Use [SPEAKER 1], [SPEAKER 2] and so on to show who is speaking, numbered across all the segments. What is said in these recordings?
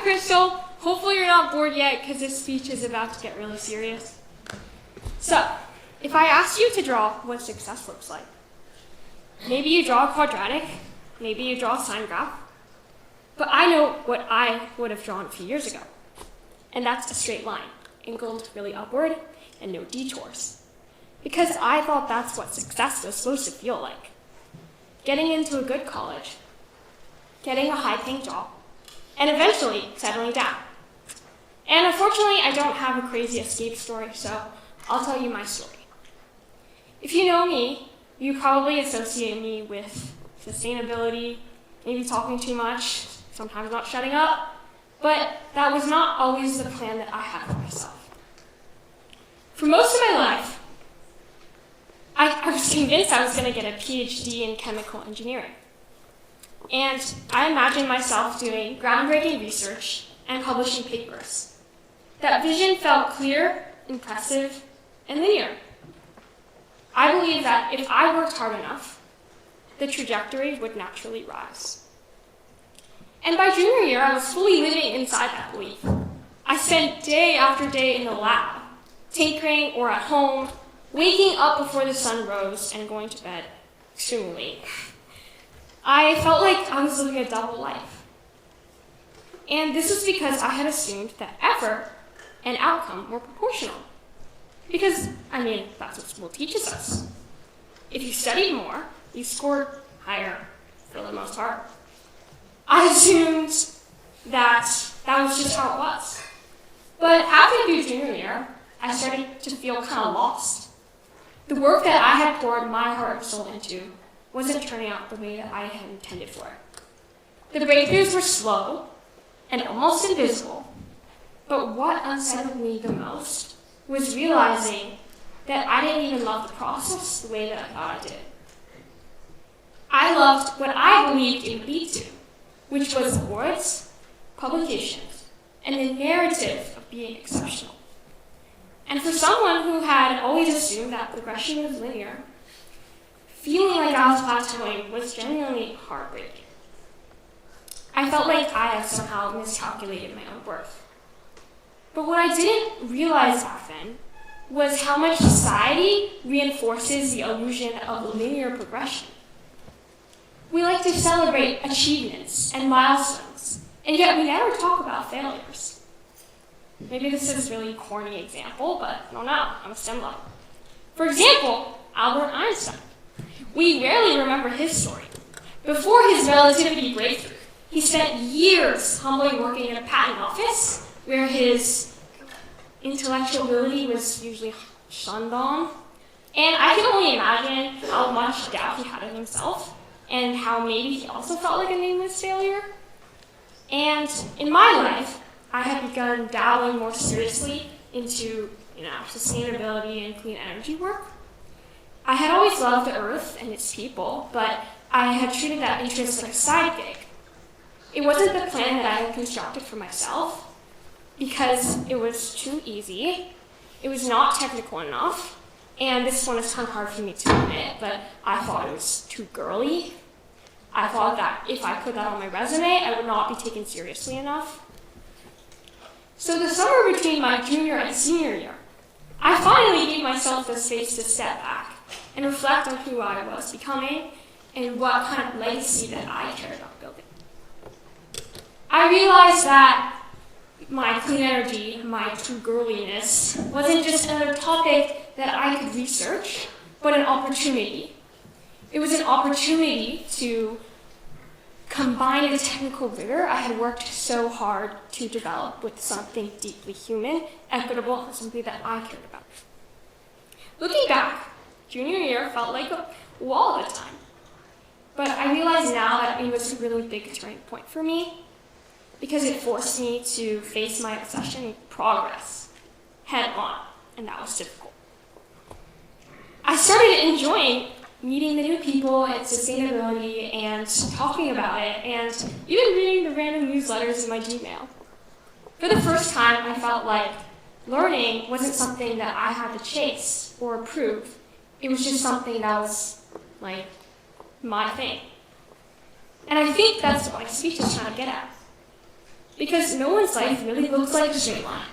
[SPEAKER 1] Crystal. Hopefully you're not bored yet because this speech is about to get really serious. So, if I asked you to draw what success looks like, maybe you draw a quadratic, maybe you draw a sine graph, but I know what I would have drawn a few years ago, and that's a straight line, angled really upward and no detours. Because I thought that's what success was supposed to feel like. Getting into a good college, getting a high-paying job, and eventually settling down. And unfortunately, I don't have a crazy escape story, so I'll tell you my story. If you know me, you probably associate me with sustainability, maybe talking too much, sometimes not shutting up, but that was not always the plan that I had for myself. For most of my life, I was convinced I was going to get a PhD in chemical engineering. And I imagined myself doing groundbreaking research and publishing papers. That vision felt clear, impressive, and linear. I believed that if I worked hard enough, the trajectory would naturally rise. And by junior year, I was fully living inside that belief. I spent day after day in the lab, tinkering or at home, waking up before the sun rose and going to bed extremely late. I felt like I was living a double life. And this was because I had assumed that effort and outcome were proportional. Because, that's what school teaches us. If you studied more, you scored higher for the most part. I assumed that was just how it was. But halfway through junior year, I started to feel kind of lost. The work that I had poured my heart and soul into wasn't turning out the way that I had intended for it. The breakthroughs were slow and almost invisible, but what unsettled me the most was realizing that I didn't even love the process the way that I thought I did. I loved what I believed it would lead to, which was awards, publications, and the narrative of being exceptional. And for someone who had always assumed that progression was linear, feeling like I was plateauing was genuinely heartbreaking. I felt like I had somehow miscalculated my own worth. But what I didn't realize back then was how much society reinforces the illusion of linear progression. We like to celebrate achievements and milestones, and yet we never talk about failures. Maybe this is a really corny example, but I don't know, I'm a STEM lover. For example, Albert Einstein. We rarely remember his story. Before his relativity breakthrough, he spent years humbly working in a patent office where his intellectual ability was usually shunned on. And I can only imagine how much doubt he had in himself and how maybe he also felt like a nameless failure. And in my life, I had begun dabbling more seriously into sustainability and clean energy work. I had always loved the earth and its people, but I had treated that interest like a side gig. It wasn't the plan that I had constructed for myself because it was too easy, it was not technical enough, and this one is kind of hard for me to admit, but I thought it was too girly. I thought that if I put that on my resume, I would not be taken seriously enough. So the summer between my junior and senior year, I finally gave myself the space to step back and reflect on who I was becoming and what kind of legacy that I cared about building. I realized that my clean energy, my true girliness, wasn't just another topic that I could research, but an opportunity. It was an opportunity to combine the technical rigor I had worked so hard to develop with something deeply human, equitable, and something that I cared about. Looking back, junior year felt like a wall at the time. But I realize now that it was a really big turning point for me because it forced me to face my obsession with progress head on, and that was difficult. I started enjoying meeting the new people at sustainability and talking about it and even reading the random newsletters in my Gmail. For the first time, I felt like learning wasn't something that I had to chase or prove. It was just something that was like my thing. And I think that's what my speech is trying to get at. Because no one's life really looks like a straight line.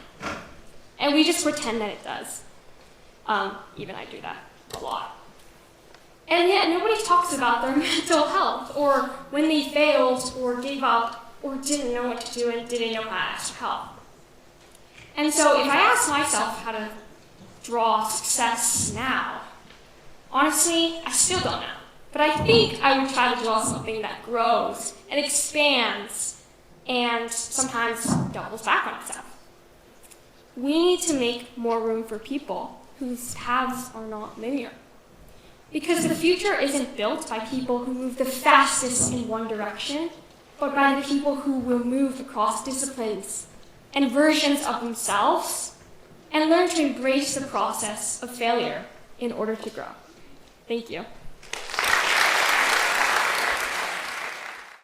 [SPEAKER 1] And we just pretend that it does. Even I do that a lot. And yet nobody talks about their mental health, or when they failed, or gave up, or didn't know what to do and didn't know how to ask for help. And so if I ask myself how to draw success now, honestly, I still don't know. But I think I would try to draw something that grows and expands and sometimes doubles back on itself. We need to make more room for people whose paths are not linear. Because the future isn't built by people who move the fastest in one direction, but by the people who will move across disciplines and versions of themselves and learn to embrace the process of failure in order to grow. Thank you.